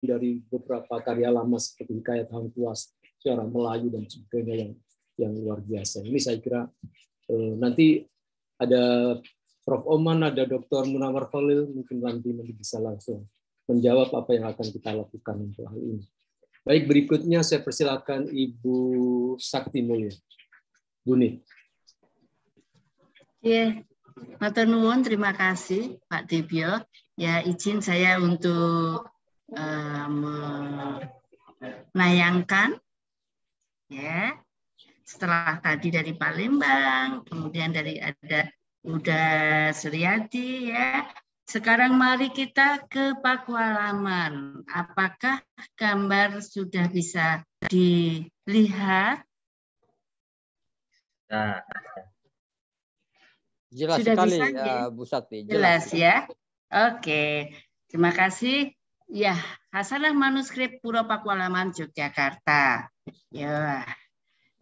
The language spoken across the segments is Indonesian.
dari beberapa karya lama seperti Hikayat Hang Tuah, Suara Melayu dan sebagainya yang luar biasa. Ini saya kira nanti ada Prof. Oman, ada Dr. Munawar Khalil, mungkin nanti bisa langsung menjawab apa yang akan kita lakukan untuk hal ini. Baik, berikutnya saya persilakan Ibu Sakti Mulya. Buni. Ya, matur nuwun, terima kasih Pak Debyo. Ya, izin saya untuk menayangkan ya. Setelah tadi dari Palembang, kemudian dari ada Uda Suryadi ya. Sekarang mari kita ke Pakualaman. Apakah gambar sudah bisa dilihat? Nah, jelas sudah sekali bisa, ya, Bu Sakti. Jelas ya. Oke, terima kasih. Ya, Hasanah Manuskrip Pura Pakualaman Yogyakarta. Ya.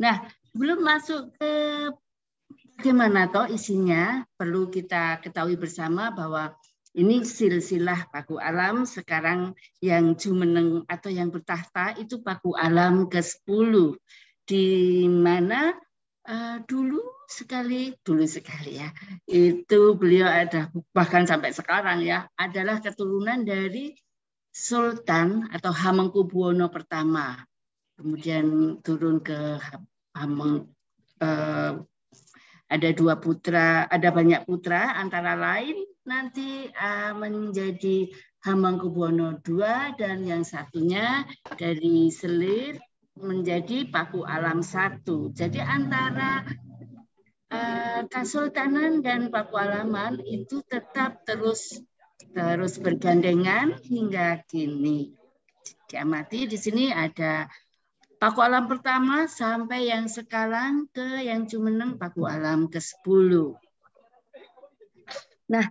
Nah, belum masuk ke bagaimana toh isinya, perlu kita ketahui bersama bahwa ini silsilah Paku Alam. Sekarang yang jumeneng atau yang bertahta itu Paku Alam ke-10, di mana dulu sekali ya, itu beliau ada, bahkan sampai sekarang ya, adalah keturunan dari Sultan atau Hamengkubuwono pertama. Kemudian turun ke ada dua putra, ada banyak putra, antara lain nanti menjadi Hamengkubuwono II dan yang satunya dari Selir menjadi Paku Alam I. Jadi antara Kesultanan dan Paku Alaman itu tetap terus bergandengan hingga kini. Diamati di sini ada Paku Alam pertama sampai yang sekarang ke yang jumeneng Paku Alam ke-10. Nah,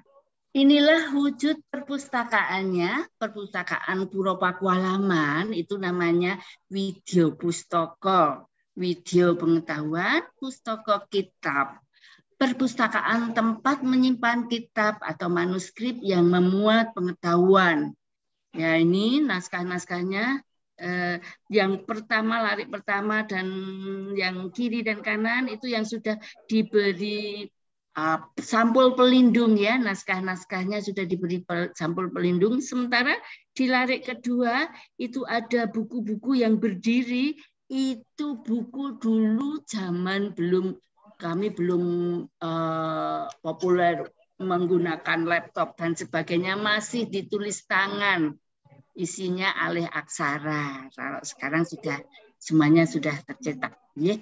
inilah wujud perpustakaannya. Perpustakaan Pura Pakualaman itu namanya Widya Pustaka. Widya pengetahuan, pustaka kitab. Perpustakaan tempat menyimpan kitab atau manuskrip yang memuat pengetahuan. Ya, ini naskah-naskahnya. Yang pertama, larik pertama dan yang kiri dan kanan itu yang sudah diberi sampul pelindung ya, naskah-naskahnya sudah diberi sampul pelindung. Sementara di larik kedua itu ada buku-buku yang berdiri, itu buku dulu zaman kami belum populer menggunakan laptop dan sebagainya, masih ditulis tangan. Isinya alih aksara. Kalau sekarang semuanya sudah tercetak. Ya.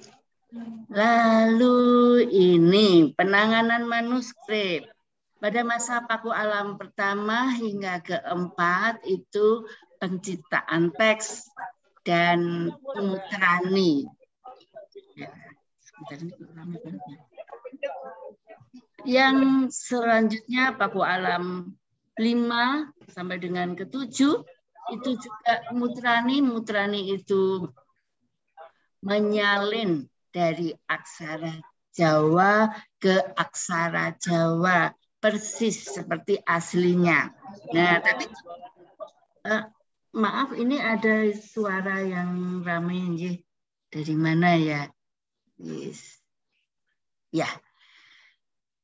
Lalu ini penanganan manuskrip. Pada masa Paku Alam pertama hingga keempat itu penciptaan teks dan mutrani. Ya, yang selanjutnya Paku Alam 5 sampai dengan ke-7 itu juga mutrani itu menyalin dari aksara Jawa ke aksara Jawa persis seperti aslinya. Nah, tapi maaf, ini ada suara yang ramai. Dari mana ya? Yes. Ya.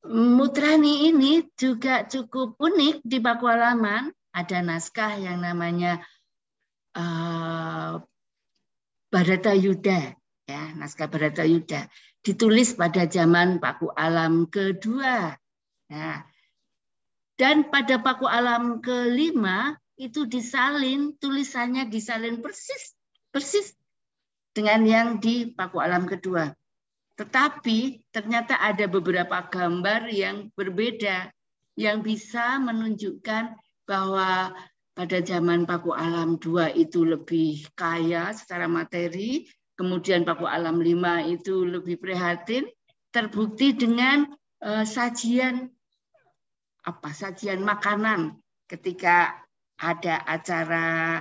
Mutrani ini juga cukup unik di Pakualaman. Ada naskah yang namanya Bharatayuddha, ya, naskah Bharatayuddha ditulis pada zaman Paku Alam kedua. Nah, dan pada Paku Alam ke-5 itu tulisannya disalin persis dengan yang di Paku Alam kedua. Tetapi ternyata ada beberapa gambar yang berbeda yang bisa menunjukkan bahwa pada zaman Paku Alam 2 itu lebih kaya secara materi, kemudian Paku Alam 5 itu lebih prihatin, terbukti dengan sajian makanan ketika ada acara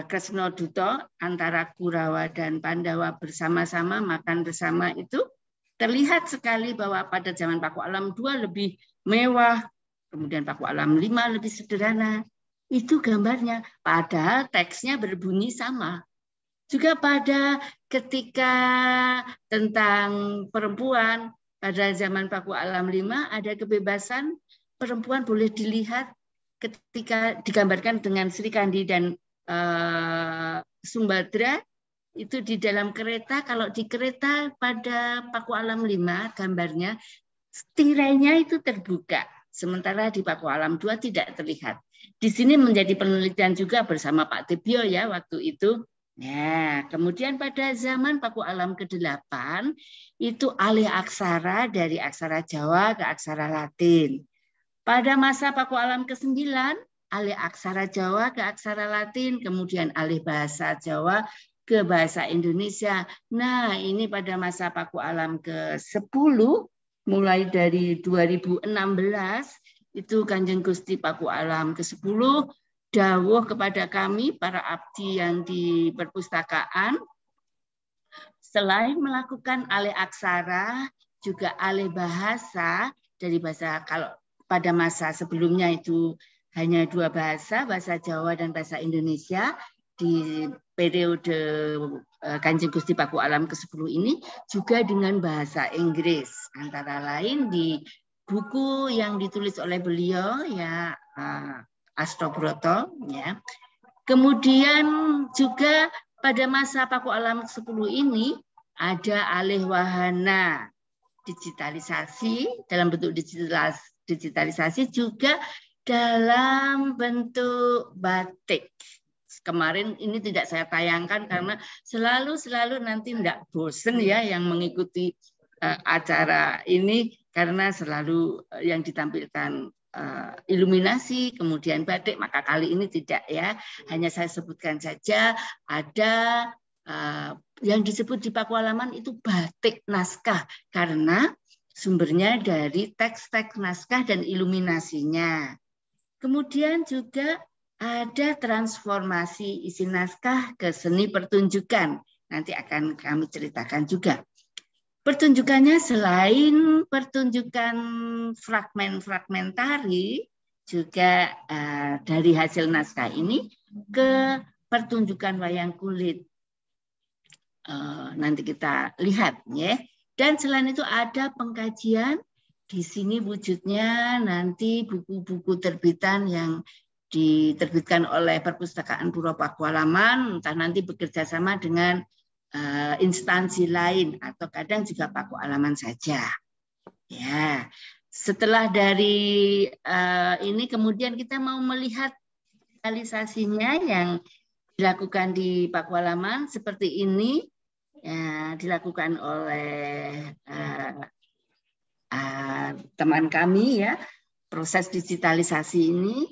Kresna Duta antara Kurawa dan Pandawa bersama-sama makan bersama, itu terlihat sekali bahwa pada zaman Paku Alam 2 lebih mewah, kemudian Paku Alam 5 lebih sederhana. itu gambarnya. Padahal teksnya berbunyi sama. Juga pada ketika tentang perempuan, pada zaman Paku Alam 5 ada kebebasan perempuan boleh dilihat ketika digambarkan dengan Sri Kandi dan Sumbadra itu di dalam kereta. Kalau di kereta pada Paku Alam 5 gambarnya tirainya itu terbuka, sementara di Paku Alam 2 tidak terlihat. Di sini menjadi penelitian juga bersama Pak Tebio ya waktu itu. Nah, kemudian pada zaman Paku Alam ke-8 itu alih aksara dari aksara Jawa ke aksara Latin. Pada masa Paku Alam ke-9 alih aksara Jawa ke aksara Latin, kemudian alih bahasa Jawa ke bahasa Indonesia. Nah, ini pada masa Paku Alam ke-10 mulai dari 2016 itu Kanjeng Gusti Paku Alam ke-10 dawuh kepada kami para abdi yang di perpustakaan, selain melakukan alih aksara juga alih bahasa dari bahasa, kalau pada masa sebelumnya itu hanya 2 bahasa, bahasa Jawa dan bahasa Indonesia. Di periode Kanjeng Gusti Paku Alam ke-10 ini juga dengan bahasa Inggris, antara lain di buku yang ditulis oleh beliau ya Astobroto ya. Kemudian juga pada masa Paku Alam 10 ini ada alih wahana digitalisasi dalam bentuk digitalisasi juga dalam bentuk batik. Kemarin ini tidak saya tayangkan karena selalu nanti tidak bosen ya yang mengikuti acara ini, karena selalu yang ditampilkan iluminasi, kemudian batik, maka kali ini tidak ya. Hanya saya sebutkan saja ada yang disebut di Paku Alaman itu batik naskah karena sumbernya dari teks-teks naskah dan iluminasinya. Kemudian juga ada transformasi isi naskah ke seni pertunjukan. Nanti akan kami ceritakan juga. Pertunjukannya selain pertunjukan fragmen-fragmentari, juga dari hasil naskah ini ke pertunjukan wayang kulit. Nanti kita lihat ya. Dan selain itu ada pengkajian. Di sini wujudnya nanti buku-buku terbitan yang diterbitkan oleh Perpustakaan Puro Paku Alaman, entah nanti bekerja sama dengan instansi lain atau kadang juga Paku Alaman saja. Ya, setelah dari ini kemudian kita mau melihat realisasinya yang dilakukan di Paku Alaman seperti ini, ya, dilakukan oleh teman kami ya. Proses digitalisasi ini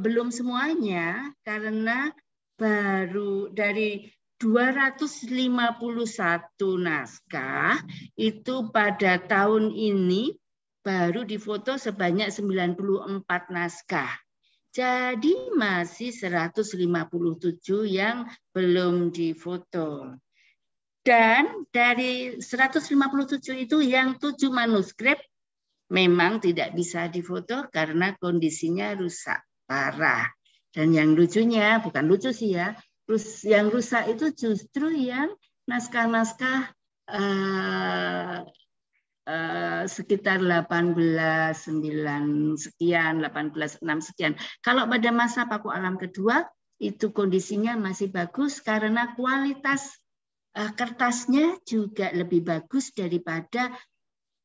belum semuanya karena baru dari 251 naskah itu pada tahun ini baru difoto sebanyak 94 naskah. Jadi masih 157 yang belum difoto. Dan dari 157 itu yang 7 manuskrip memang tidak bisa difoto karena kondisinya rusak parah. Dan yang lucunya, bukan lucu sih ya, yang rusak itu justru yang naskah-naskah sekitar 18.9 sekian, 18.6 sekian. Kalau pada masa Paku Alam kedua, itu kondisinya masih bagus karena kualitas kertasnya juga lebih bagus daripada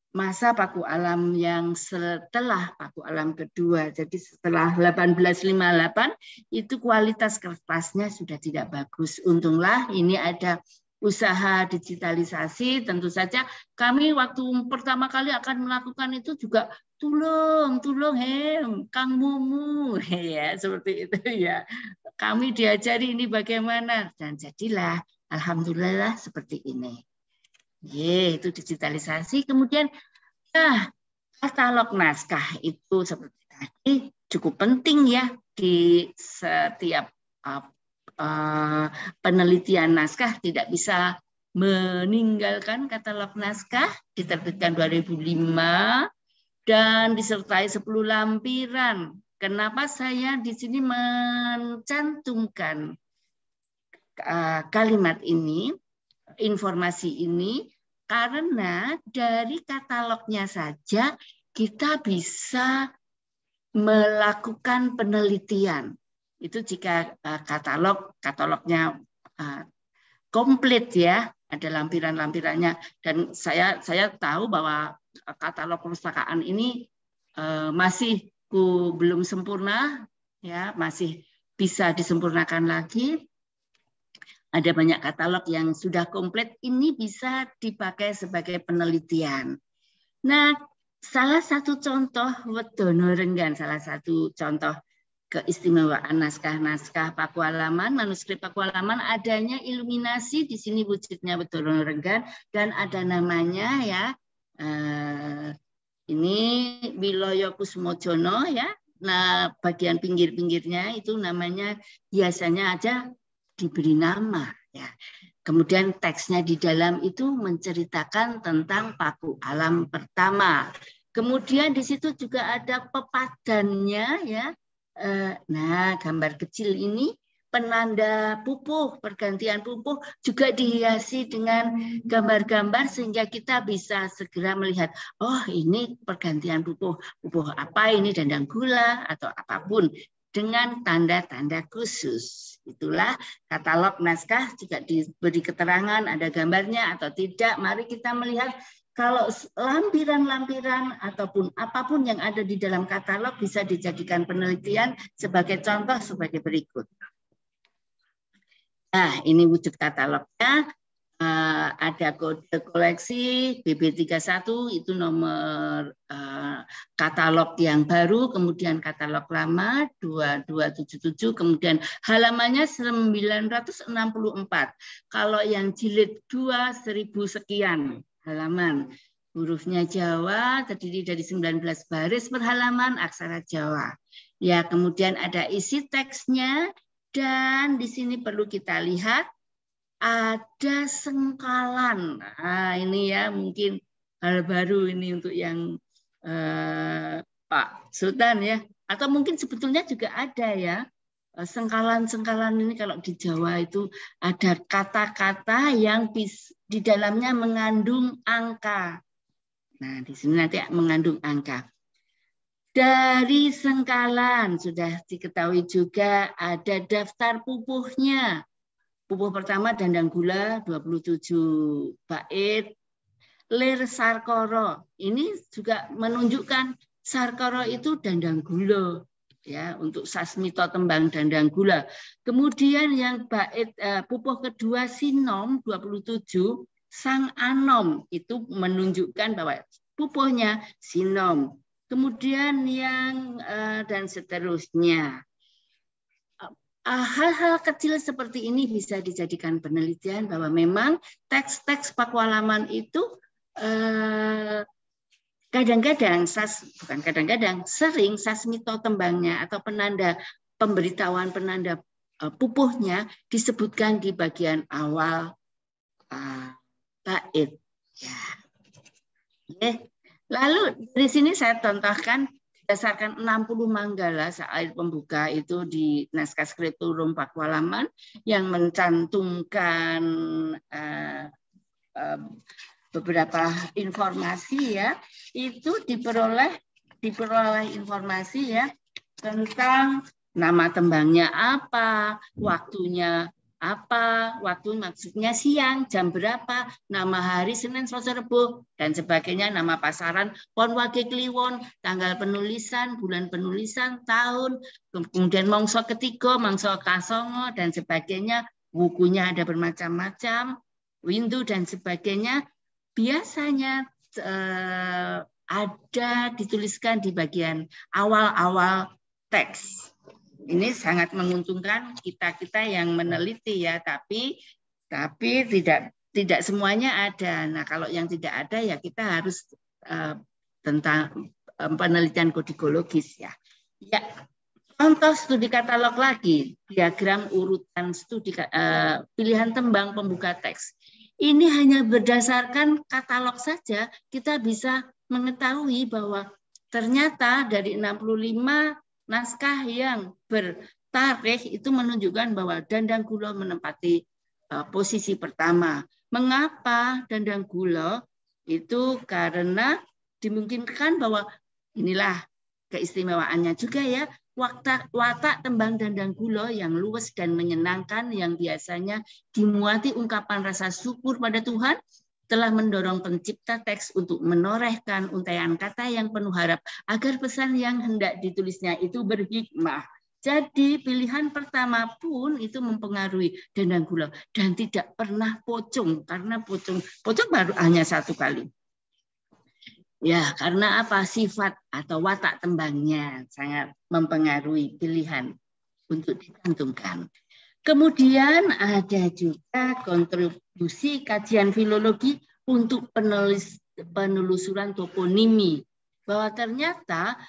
masa Paku Alam yang setelah Paku Alam kedua. Jadi setelah 1858 itu kualitas kertasnya sudah tidak bagus. Untunglah ini ada usaha digitalisasi. Tentu saja kami waktu pertama kali akan melakukan itu juga tolong Kang Mumu ya, seperti itu ya. Kami diajari ini bagaimana dan jadilah alhamdulillah seperti ini. Itu digitalisasi. Kemudian katalog naskah itu seperti tadi cukup penting ya di setiap penelitian naskah, tidak bisa meninggalkan katalog naskah. Diterbitkan 2005 dan disertai 10 lampiran. Kenapa saya di sini mencantumkan kalimat ini, informasi ini? Karena dari katalognya saja kita bisa melakukan penelitian. Itu jika katalognya komplit ya, ada lampiran-lampirannya. Dan saya tahu bahwa katalog perpustakaan ini masih belum sempurna, ya, masih bisa disempurnakan lagi. Ada banyak katalog yang sudah komplit, ini bisa dipakai sebagai penelitian. Nah, salah satu contoh Wedono Renggan, salah satu contoh keistimewaan naskah-naskah Pakualaman, manuskrip Pakualaman, adanya iluminasi di sini wujudnya Wedono Renggan dan ada namanya ya. Ini Wiloyo Kusmojono ya. Nah, bagian pinggir-pinggirnya itu namanya biasanya aja diberi nama ya. Kemudian teksnya di dalam itu menceritakan tentang Paku Alam pertama. Kemudian di situ juga ada pepadannya ya. Nah, gambar kecil ini penanda pupuh, pergantian pupuh juga dihiasi dengan gambar-gambar sehingga kita bisa segera melihat, oh ini pergantian pupuh, pupuh apa ini, dandang gula atau apapun dengan tanda-tanda khusus. Itulah katalog naskah juga diberi keterangan ada gambarnya atau tidak. Mari kita melihat kalau lampiran-lampiran ataupun apapun yang ada di dalam katalog bisa dijadikan penelitian sebagai contoh sebagai berikut. Nah, ini wujud katalognya. Ada kode koleksi BB31 itu nomor katalog yang baru, kemudian katalog lama 2277, kemudian halamannya 964. Kalau yang jilid 2 1000 sekian halaman. Hurufnya Jawa, terdiri dari 19 baris per halaman, aksara Jawa. Ya, kemudian ada isi teksnya. Dan di sini perlu kita lihat ada sengkalan. Nah, ini ya mungkin hal baru ini untuk yang Pak Sultan ya. Atau mungkin sebetulnya juga ada ya. Sengkalan-sengkalan ini kalau di Jawa itu ada kata-kata yang di dalamnya mengandung angka. Nah, di sini nanti mengandung angka. Dari sengkalan sudah diketahui juga ada daftar pupuhnya. Pupuh pertama dandang gula 27 bait. Lir Sarkoro. Ini juga menunjukkan Sarkoro itu dandang gula ya, untuk Sasmito tembang dandang gula. Kemudian yang bait pupuh kedua Sinom 27 Sang Anom itu menunjukkan bahwa pupuhnya Sinom. Kemudian yang dan seterusnya. Hal-hal kecil seperti ini bisa dijadikan penelitian bahwa memang teks-teks Pakualaman itu kadang-kadang, bukan kadang-kadang, sering Sasmito tembangnya atau penanda pemberitahuan penanda pupuhnya disebutkan di bagian awal bait. Ya. Okay. Lalu dari sini saya contohkan berdasarkan 60 manggala saat pembuka itu di naskah Scripturum Pakualaman yang mencantumkan beberapa informasi ya, itu diperoleh informasi ya tentang nama tembangnya apa, waktunya apa, waktu maksudnya siang, jam berapa, nama hari Senin, Selasa, Rebo, dan sebagainya, nama pasaran, Pon Wage Kliwon, tanggal penulisan, bulan penulisan, tahun, kemudian mangsa ketiga, mangsa kasongo, dan sebagainya, bukunya ada bermacam-macam, windu, dan sebagainya, biasanya ada dituliskan di bagian awal-awal teks. Ini sangat menguntungkan kita yang meneliti ya, tapi tidak semuanya ada. Nah, kalau yang tidak ada ya kita harus tentang penelitian kodikologis ya. Ya, contoh studi katalog lagi, diagram urutan studi pilihan tembang pembuka teks. Ini hanya berdasarkan katalog saja kita bisa mengetahui bahwa ternyata dari 65 naskah yang bertarikh itu menunjukkan bahwa Dandang Gulo menempati posisi pertama. Mengapa Dandang Gulo? Itu karena dimungkinkan bahwa inilah keistimewaannya juga ya, watak tembang Dandang Gulo yang luwes dan menyenangkan, yang biasanya dimuati ungkapan rasa syukur pada Tuhan, telah mendorong pencipta teks untuk menorehkan untaian kata yang penuh harap agar pesan yang hendak ditulisnya itu berhikmah. Jadi pilihan pertama pun itu mempengaruhi Dandang Gulo dan tidak pernah pocong, karena pocong baru hanya 1 kali. Ya, karena apa? Sifat atau watak tembangnya sangat mempengaruhi pilihan untuk dicantumkan. Kemudian ada juga kontribusi kajian filologi untuk penelusuran toponimi, bahwa ternyata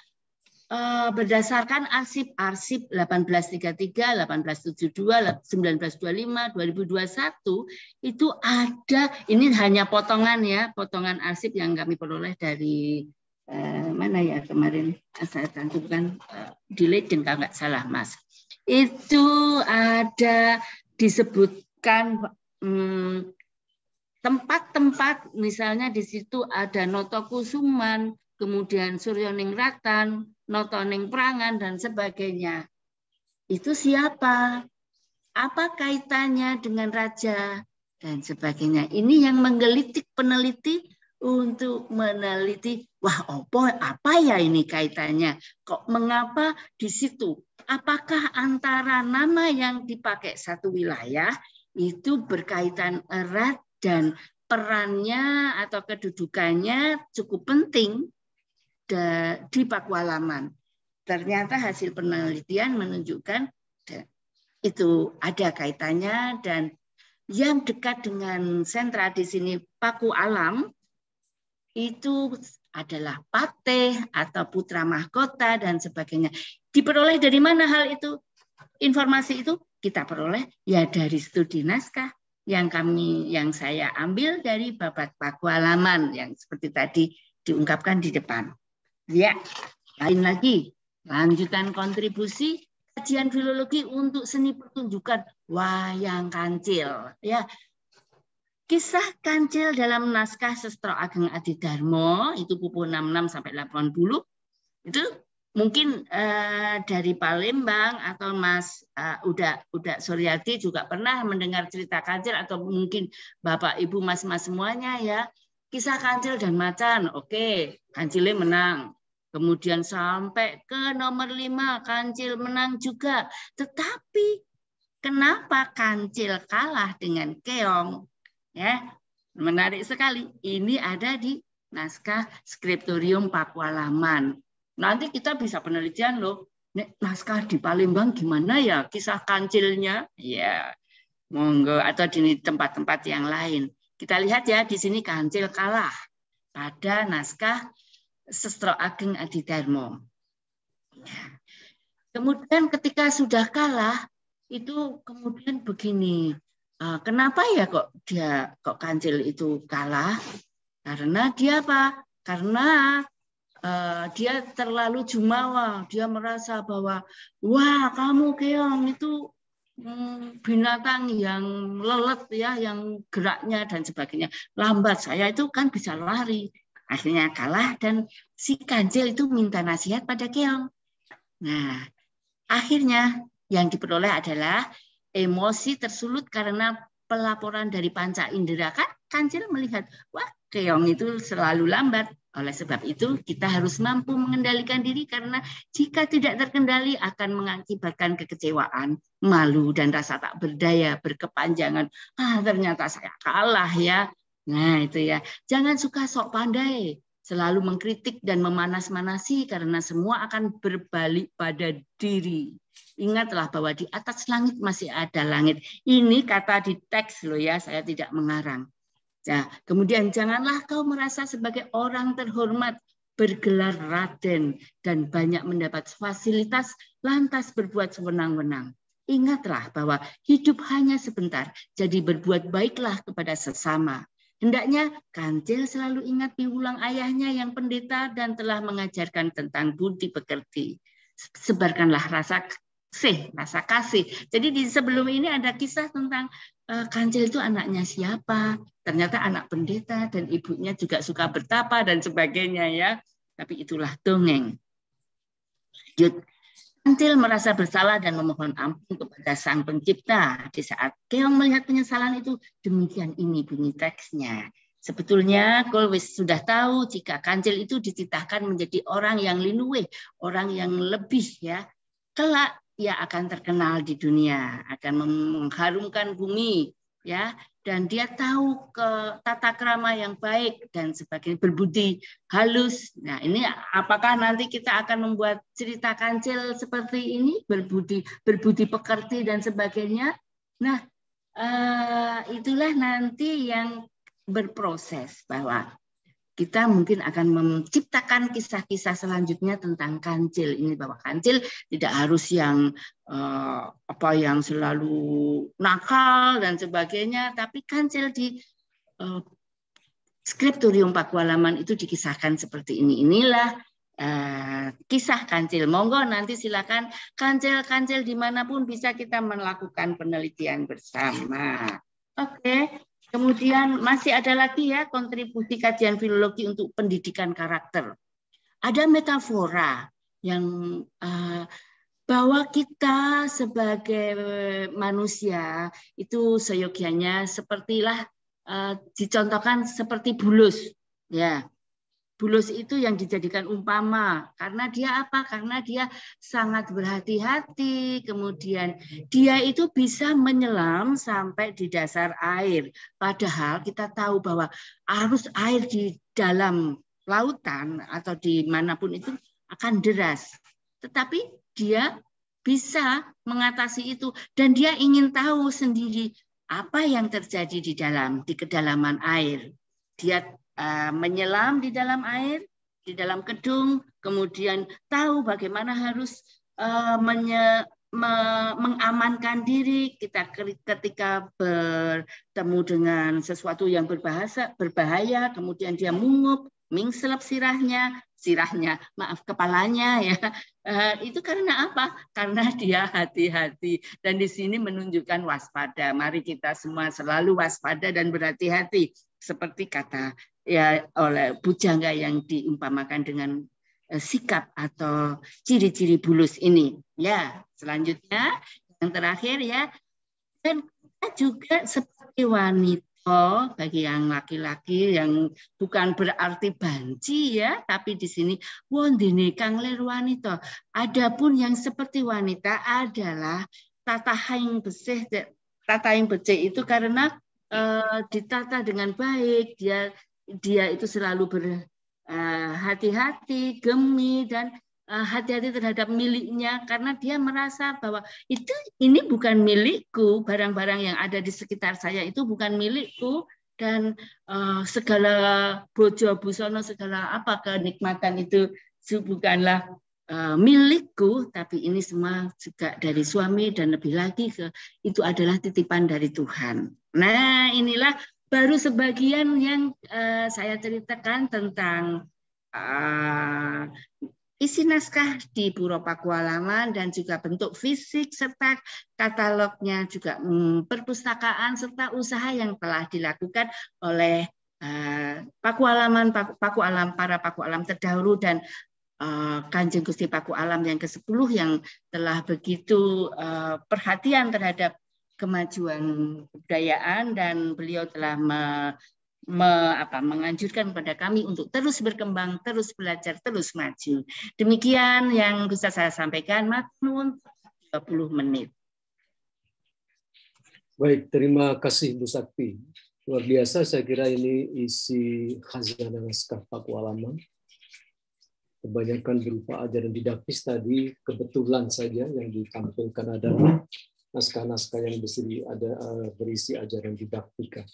berdasarkan arsip-arsip 1833, 1872, 1925, 2021 itu ada, ini hanya potongan ya, potongan arsip yang kami peroleh dari mana ya kemarin saya cantumkan di Legend kalau nggak salah Mas. Itu ada disebutkan tempat-tempat, misalnya di situ ada Notokusuman, kemudian Suryoningratan, Notoning Prangan, dan sebagainya. Itu siapa? Apa kaitannya dengan raja? Dan sebagainya. Ini yang menggelitik peneliti untuk meneliti, wah apa ya ini kaitannya? Kok mengapa di situ? Apakah antara nama yang dipakai satu wilayah itu berkaitan erat dan perannya atau kedudukannya cukup penting di Pakualaman. Ternyata hasil penelitian menunjukkan itu ada kaitannya, dan yang dekat dengan sentra di sini Pakualam itu adalah Pateh atau putra mahkota dan sebagainya. Diperoleh dari mana hal itu? Informasi itu kita peroleh ya dari studi naskah yang saya ambil dari Babat Pakualaman yang seperti tadi diungkapkan di depan. Ya, lain lagi, lanjutan kontribusi kajian filologi untuk seni pertunjukan wayang kancil. Ya, kisah kancil dalam naskah Sestro Ageng Adidarmo itu buku 66 sampai 80 itu mungkin dari Palembang atau Mas Uda Suryati juga pernah mendengar cerita kancil, atau mungkin Bapak Ibu Mas-mas semuanya ya. Kisah kancil dan macan, oke, kancilnya menang. Kemudian sampai ke nomor 5, kancil menang juga. Tetapi kenapa kancil kalah dengan keong? Ya, menarik sekali. Ini ada di naskah Skriptorium Pakualaman. Nanti kita bisa penelitian loh. Naskah di Palembang gimana ya kisah kancilnya? Ya, monggo, atau di tempat-tempat yang lain. Kita lihat ya, di sini kancil kalah pada naskah Sestro Ageng Adidarmo. Kemudian ketika sudah kalah, itu kemudian begini, kenapa ya kok kancil itu kalah? Karena dia apa? Karena dia terlalu jumawa, dia merasa bahwa wah kamu keong itu binatang yang lelet ya, yang geraknya dan sebagainya lambat, saya itu kan bisa lari. Akhirnya kalah dan si kancil itu minta nasihat pada keong. Nah, akhirnya yang diperoleh adalah emosi tersulut karena pelaporan dari panca indera. Kan kancil melihat, wah keong itu selalu lambat. Oleh sebab itu kita harus mampu mengendalikan diri, karena jika tidak terkendali akan mengakibatkan kekecewaan, malu, dan rasa tak berdaya berkepanjangan. Ternyata saya kalah ya. Nah itu ya, jangan suka sok pandai, selalu mengkritik dan memanas-manasi, karena semua akan berbalik pada diri. Ingatlah bahwa di atas langit masih ada langit. Ini kata di teks loh ya, saya tidak mengarang. Nah, kemudian janganlah kau merasa sebagai orang terhormat, bergelar raden, dan banyak mendapat fasilitas, lantas berbuat sewenang-wenang. Ingatlah bahwa hidup hanya sebentar, jadi berbuat baiklah kepada sesama. Hendaknya kancil selalu ingat piwulang ayahnya yang pendeta dan telah mengajarkan tentang budi pekerti. Sebarkanlah rasa kasih. Jadi di sebelum ini ada kisah tentang kancil itu anaknya siapa. Ternyata anak pendeta dan ibunya juga suka bertapa dan sebagainya ya. Tapi itulah dongeng. Lanjut. Kancil merasa bersalah dan memohon ampun kepada Sang Pencipta. Di saat Keong melihat penyesalan itu, demikian ini bunyi teksnya. Sebetulnya Kolwis sudah tahu jika kancil itu dititahkan menjadi orang yang linuwe, orang yang lebih ya. Kelak ia akan terkenal di dunia, akan mengharumkan bumi ya, dan dia tahu ke tata krama yang baik dan sebagainya, berbudi halus. Nah, ini apakah nanti kita akan membuat cerita kancil seperti ini, berbudi pekerti dan sebagainya. Nah, itulah nanti yang berproses bahwa kita mungkin akan menciptakan kisah-kisah selanjutnya tentang kancil ini, bahwa kancil tidak harus yang yang selalu nakal dan sebagainya, tapi kancil di Skriptorium Pakualaman itu dikisahkan seperti ini. Inilah kisah kancil. Monggo nanti silakan kancil-kancil dimanapun bisa kita melakukan penelitian bersama. Oke. Kemudian masih ada lagi ya kontribusi kajian filologi untuk pendidikan karakter. Ada metafora yang bahwa kita sebagai manusia itu seyogianya sepertilah dicontohkan seperti bulus. Ya, bulus itu yang dijadikan umpama karena dia apa? Karena dia sangat berhati-hati, kemudian dia itu bisa menyelam sampai di dasar air. Padahal kita tahu bahwa arus air di dalam lautan atau dimanapun itu akan deras. Tetapi dia bisa mengatasi itu dan dia ingin tahu sendiri apa yang terjadi di kedalaman air. Dia menyelam di dalam air, di dalam kedung, kemudian tahu bagaimana harus mengamankan diri kita ketika bertemu dengan sesuatu yang berbahaya, kemudian dia mengup, mingselep kepalanya ya. Itu karena apa? Karena dia hati-hati dan di sini menunjukkan waspada. Mari kita semua selalu waspada dan berhati-hati seperti kata ya oleh Bujangga yang diumpamakan dengan sikap atau ciri-ciri bulus ini. Ya, selanjutnya yang terakhir ya, dan kita juga seperti wanita bagi yang laki-laki yang bukan berarti banci ya, tapi di sini wondene kang lir wanita. Adapun yang seperti wanita adalah tataing becik itu karena ditata dengan baik, dia itu selalu berhati-hati, gemi dan hati-hati terhadap miliknya karena dia merasa bahwa ini bukan milikku, barang-barang yang ada di sekitar saya itu bukan milikku dan segala bojo busono, segala apa kenikmatan itu bukanlah milikku, tapi ini semua juga dari suami dan lebih lagi itu adalah titipan dari Tuhan. Nah, inilah baru sebagian yang saya ceritakan tentang isi naskah di Puro Pakualaman dan juga bentuk fisik serta katalognya, juga perpustakaan serta usaha yang telah dilakukan oleh para Pakualam terdahulu dan Kanjeng Gusti Pakualam yang ke-10 yang telah begitu perhatian terhadap kemajuan kebudayaan dan beliau telah menganjurkan kepada kami untuk terus berkembang, terus belajar, terus maju. Demikian yang bisa saya sampaikan. Matur 20 menit. Baik, terima kasih Bu Sakti. Luar biasa, saya kira ini isi khazanah naskah Pakualaman. Kebanyakan berupa ajaran didaktis tadi, kebetulan saja yang ditampilkan adalah naskah-naskah yang berisi ajaran didaktika.